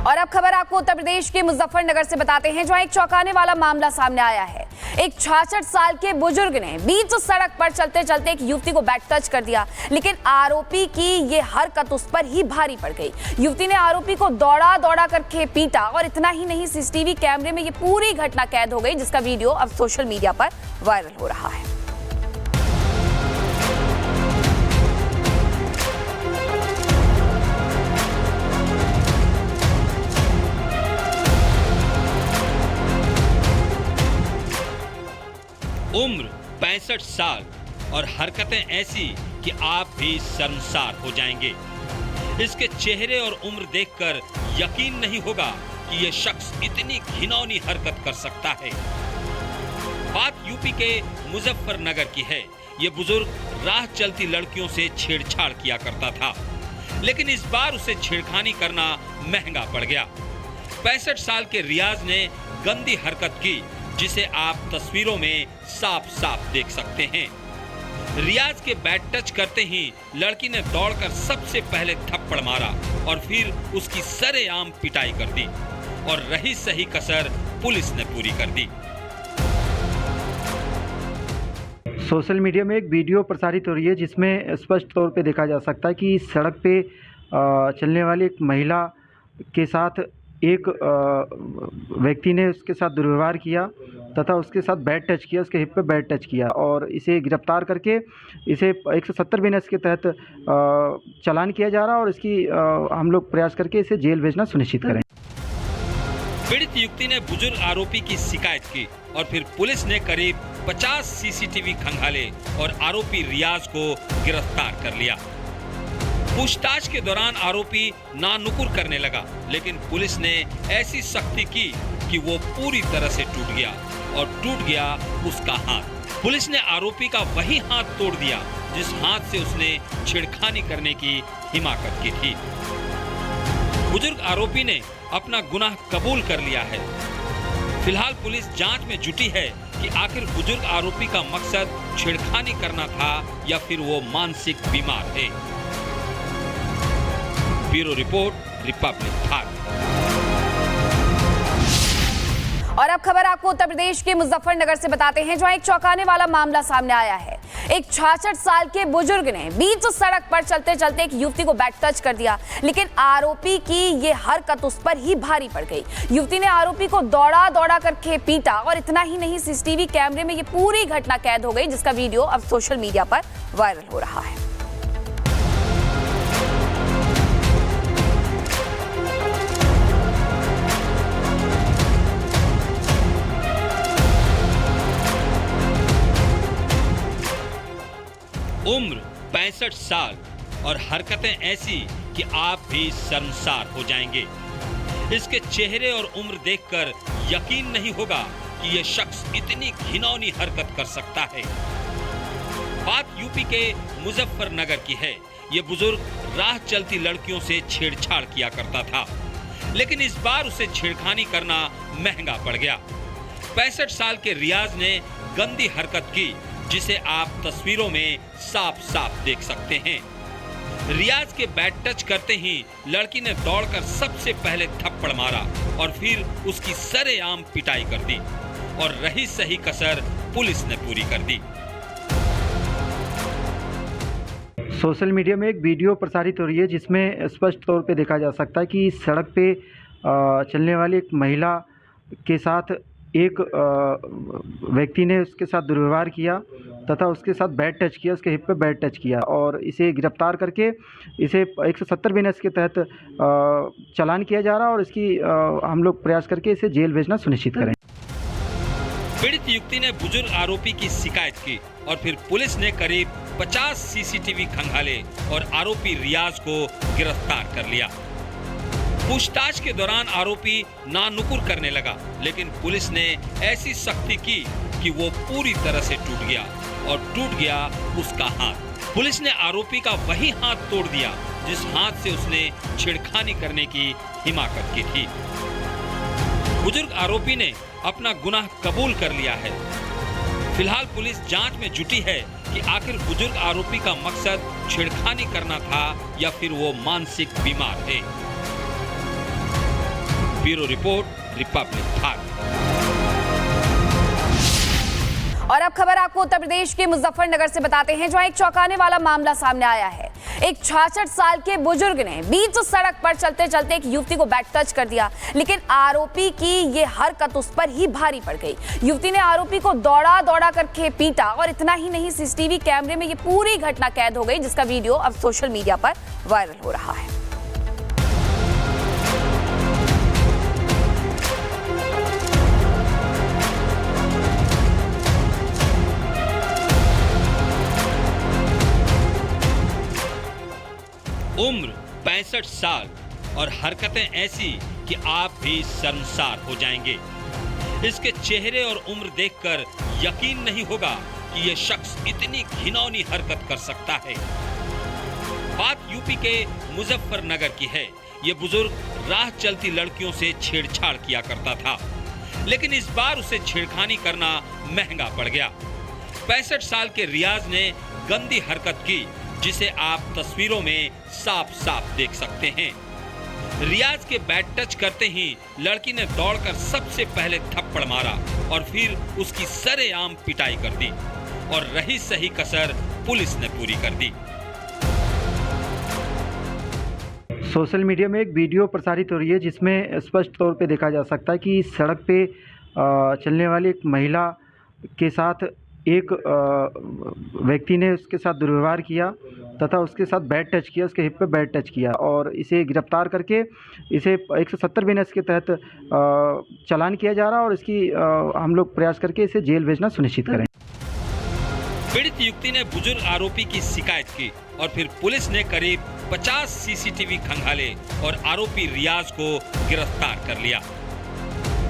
और अब खबर आपको उत्तर प्रदेश के मुजफ्फरनगर से बताते हैं, जहां एक चौंकाने वाला मामला सामने आया है। एक 66 साल के बुजुर्ग ने बीच सड़क पर चलते चलते एक युवती को बैक टच कर दिया, लेकिन आरोपी की ये हरकत उस पर ही भारी पड़ गई। युवती ने आरोपी को दौड़ा दौड़ा करके पीटा और इतना ही नहीं, सीसीटीवी कैमरे में ये पूरी घटना कैद हो गई, जिसका वीडियो अब सोशल मीडिया पर वायरल हो रहा है। उम्र 65 साल और हरकतें ऐसी कि आप भी शर्मसार हो जाएंगे। इसके चेहरे और उम्र देखकर यकीन नहीं होगा कि यह शख्स इतनी घिनौनी हरकत कर सकता है। बात यूपी के मुजफ्फरनगर की है। ये बुजुर्ग राह चलती लड़कियों से छेड़छाड़ किया करता था, लेकिन इस बार उसे छेड़खानी करना महंगा पड़ गया। 65 साल के रियाज ने गंदी हरकत की, जिसे आप तस्वीरों में साफ साफ देख सकते हैं। रियाज के बैट टच करते ही लड़की ने दौड़कर सबसे पहले थप्पड़ मारा और फिर उसकी सरेआम पिटाई कर दी, और रही सही कसर पुलिस ने पूरी कर दी। सोशल मीडिया में एक वीडियो प्रसारित हो रही है, जिसमें स्पष्ट तौर पे देखा जा सकता है कि सड़क पे चलने वाली एक महिला के साथ एक व्यक्ति ने उसके साथ दुर्व्यवहार किया तथा उसके साथ बैड टच किया, उसके हिप पे बैड टच किया, और इसे गिरफ्तार करके इसे 170 बीएनएस के तहत चालान किया जा रहा है, और इसकी हम लोग प्रयास करके इसे जेल भेजना सुनिश्चित करें। पीड़ित युवती ने बुजुर्ग आरोपी की शिकायत की और फिर पुलिस ने करीब 50 सीसीटीवी खंगाले और आरोपी रियाज को गिरफ्तार कर लिया। पूछताछ के दौरान आरोपी नानुकुर करने लगा, लेकिन पुलिस ने ऐसी सख्ती की कि वो पूरी तरह से टूट गया, और टूट गया उसका हाथ। पुलिस ने आरोपी का वही हाथ तोड़ दिया जिस हाथ से उसने छेड़खानी करने की हिमाकत की थी। बुजुर्ग आरोपी ने अपना गुनाह कबूल कर लिया है। फिलहाल पुलिस जांच में जुटी है कि आखिर बुजुर्ग आरोपी का मकसद छेड़खानी करना था या फिर वो मानसिक बीमार है। Bureau report, Republic Bharat. और अब खबर आपको उत्तर प्रदेश के मुजफ्फरनगर से बताते हैं, जहां एक चौंकाने वाला मामला सामने आया है। एक 66 साल के बुजुर्ग ने बीच सड़क पर चलते चलते एक युवती को बैक टच कर दिया, लेकिन आरोपी की ये हरकत उस पर ही भारी पड़ गई। युवती ने आरोपी को दौड़ा दौड़ा करके पीटा और इतना ही नहीं, सीसीटीवी कैमरे में ये पूरी घटना कैद हो गई, जिसका वीडियो अब सोशल मीडिया पर वायरल हो रहा है। उम्र 65 साल और हरकतें ऐसी कि आप भी शर्मसार हो जाएंगे। इसके चेहरे और उम्र देखकर यकीन नहीं होगा कि यह शख्स इतनी घिनौनी हरकत कर सकता है। बात यूपी के मुजफ्फरनगर की है। ये बुजुर्ग राह चलती लड़कियों से छेड़छाड़ किया करता था, लेकिन इस बार उसे छेड़खानी करना महंगा पड़ गया। 65 साल के रियाज ने गंदी हरकत की, जिसे आप तस्वीरों में साफ साफ देख सकते हैं। रियाज के बैट टच करते ही लड़की ने दौड़कर सबसे पहले थप्पड़ मारा और फिर उसकी सरेआम पिटाई कर दी, और रही सही कसर पुलिस ने पूरी कर दी। सोशल मीडिया में एक वीडियो प्रसारित हो रही है, जिसमें स्पष्ट तौर पे देखा जा सकता है कि सड़क पे चलने वाली एक महिला के साथ एक व्यक्ति ने उसके साथ दुर्व्यवहार किया तथा उसके साथ बैड टच किया, उसके हिप पे बैड टच किया, और इसे गिरफ्तार करके इसे 170 बीएनएस के तहत चालान किया जा रहा है, और इसकी हम लोग प्रयास करके इसे जेल भेजना सुनिश्चित करें। पीड़ित युवती ने बुजुर्ग आरोपी की शिकायत की और फिर पुलिस ने करीब 50 सीसीटीवी खंगाले और आरोपी रियाज को गिरफ्तार कर लिया। पूछताछ के दौरान आरोपी नानुकुर करने लगा, लेकिन पुलिस ने ऐसी सख्ती की कि वो पूरी तरह से टूट गया, और टूट गया उसका हाथ। पुलिस ने आरोपी का वही हाथ तोड़ दिया जिस हाथ से उसने छेड़खानी करने की हिमाकत की थी। बुजुर्ग आरोपी ने अपना गुनाह कबूल कर लिया है। फिलहाल पुलिस जांच में जुटी है कि आखिर बुजुर्ग आरोपी का मकसद छेड़खानी करना था या फिर वो मानसिक बीमार है। Bureau report, Republic Bharat. और अब खबर आपको उत्तर प्रदेश के मुजफ्फरनगर से बताते हैं, जहां एक चौंकाने वाला मामला सामने आया है। एक 66 साल के बुजुर्ग ने बीच सड़क पर चलते चलते एक युवती को बैक टच कर दिया, लेकिन आरोपी की ये हरकत उस पर ही भारी पड़ गई। युवती ने आरोपी को दौड़ा दौड़ा करके पीटा और इतना ही नहीं, सीसीटीवी कैमरे में ये पूरी घटना कैद हो गई, जिसका वीडियो अब सोशल मीडिया पर वायरल हो रहा है। उम्र 65 साल और हरकतें ऐसी कि आप भी शर्मसार हो जाएंगे। इसके चेहरे और उम्र देखकर यकीन नहीं होगा कि यह शख्स इतनी घिनौनी हरकत कर सकता है। बात यूपी के मुजफ्फरनगर की है। ये बुजुर्ग राह चलती लड़कियों से छेड़छाड़ किया करता था, लेकिन इस बार उसे छेड़खानी करना महंगा पड़ गया। 65 साल के रियाज ने गंदी हरकत की, जिसे आप तस्वीरों में साफ साफ देख सकते हैं। रियाज के बैक टच करते ही लड़की ने दौड़कर सबसे पहले थप्पड़ मारा और फिर उसकी सरेआम पिटाई कर दी, और रही सही कसर पुलिस ने पूरी कर दी। सोशल मीडिया में एक वीडियो प्रसारित हो रही है, जिसमें स्पष्ट तौर पे देखा जा सकता है कि सड़क पे चलने वाली एक महिला के साथ एक व्यक्ति ने उसके साथ दुर्व्यवहार किया तथा उसके साथ बैड टच किया, उसके हिप पे बैड टच किया, और इसे गिरफ्तार करके इसे 170 बीएनएस के तहत चालान किया जा रहा है, और इसकी हम लोग प्रयास करके इसे जेल भेजना सुनिश्चित करें। पीड़ित युवती ने बुजुर्ग आरोपी की शिकायत की और फिर पुलिस ने करीब 50 सीसीटीवी खंगाले और आरोपी रियाज को गिरफ्तार कर लिया।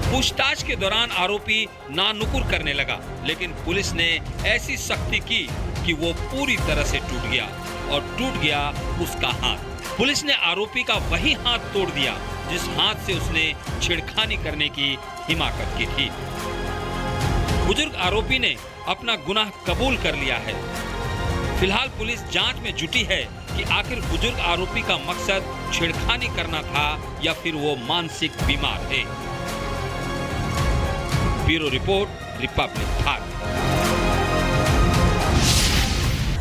पूछताछ के दौरान आरोपी नानुकुर करने लगा, लेकिन पुलिस ने ऐसी सख्ती की कि वो पूरी तरह से टूट गया, और टूट गया उसका हाथ। पुलिस ने आरोपी का वही हाथ तोड़ दिया जिस हाथ से उसने छेड़खानी करने की हिमाकत की थी। बुजुर्ग आरोपी ने अपना गुनाह कबूल कर लिया है। फिलहाल पुलिस जांच में जुटी है कि आखिर बुजुर्ग आरोपी का मकसद छेड़खानी करना था या फिर वो मानसिक बीमार है। Bureau report, Republic Bharat.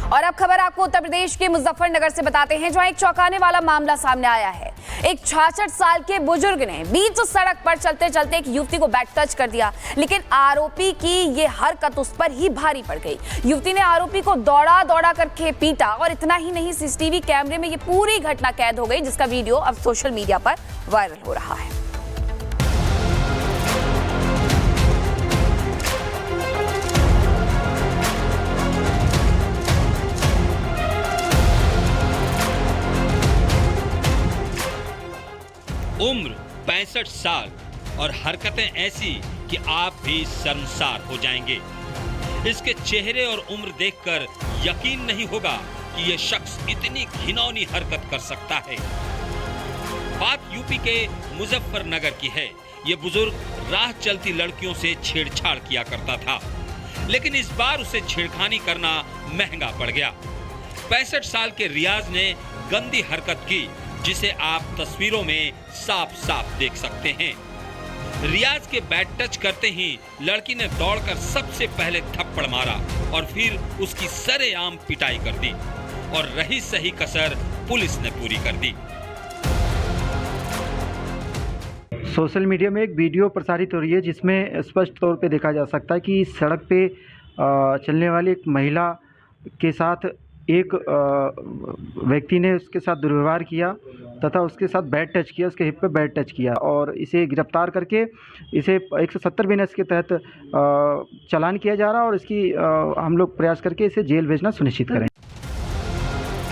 और अब खबर आपको उत्तर प्रदेश के मुजफ्फरनगर से बताते हैं, जहां एक चौंकाने वाला मामला सामने आया है। एक 66 साल के बुजुर्ग ने बीच सड़क पर चलते चलते एक युवती को बैक टच कर दिया, लेकिन आरोपी की ये हरकत उस पर ही भारी पड़ गई। युवती ने आरोपी को दौड़ा दौड़ा करके पीटा और इतना ही नहीं, सीसीटीवी कैमरे में ये पूरी घटना कैद हो गई, जिसका वीडियो अब सोशल मीडिया पर वायरल हो रहा है। उम्र 65 साल और हरकतें ऐसी कि आप भी शर्मसार हो जाएंगे। इसके चेहरे और उम्र देखकर यकीन नहीं होगा कि यह शख्स इतनी घिनौनी हरकत कर सकता है। बात यूपी के मुजफ्फरनगर की है। ये बुजुर्ग राह चलती लड़कियों से छेड़छाड़ किया करता था, लेकिन इस बार उसे छेड़खानी करना महंगा पड़ गया। 65 साल के रियाज ने गंदी हरकत की, जिसे आप तस्वीरों में साफ साफ देख सकते हैं। रियाज के बैड टच करते ही लड़की ने दौड़कर सबसे पहले थप्पड़ मारा और फिर उसकी सरेआम पिटाई कर दी, और रही सही कसर पुलिस ने पूरी कर दी। सोशल मीडिया में एक वीडियो प्रसारित हो रही है, जिसमें स्पष्ट तौर पे देखा जा सकता है कि सड़क पे चलने वाली एक महिला के साथ एक व्यक्ति ने उसके साथ दुर्व्यवहार किया तथा उसके साथ बैड टच किया, उसके हिप पे बैड टच किया, और इसे गिरफ्तार करके इसे 170 बीएनएस के तहत चालान किया जा रहा है, और इसकी हम लोग प्रयास करके इसे जेल भेजना सुनिश्चित करें।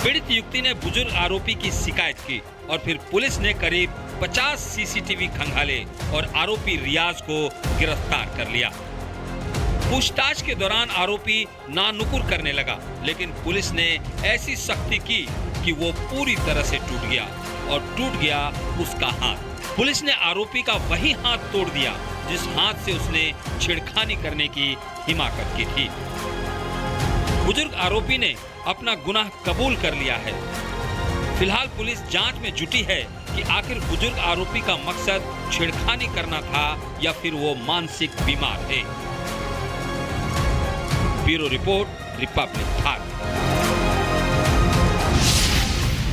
पीड़ित युवती ने बुजुर्ग आरोपी की शिकायत की और फिर पुलिस ने करीब 50 सीसीटीवी खंगाले और आरोपी रियाज को गिरफ्तार कर लिया। पूछताछ के दौरान आरोपी नानुकुर करने लगा, लेकिन पुलिस ने ऐसी सख्ती की कि वो पूरी तरह से टूट गया, और टूट गया उसका हाथ। पुलिस ने आरोपी का वही हाथ तोड़ दिया जिस हाथ से उसने छेड़खानी करने की हिमाकत की थी। बुजुर्ग आरोपी ने अपना गुनाह कबूल कर लिया है। फिलहाल पुलिस जांच में जुटी है कि आखिर बुजुर्ग आरोपी का मकसद छेड़खानी करना था या फिर वो मानसिक बीमार है। Bureau report, Republic Bharat.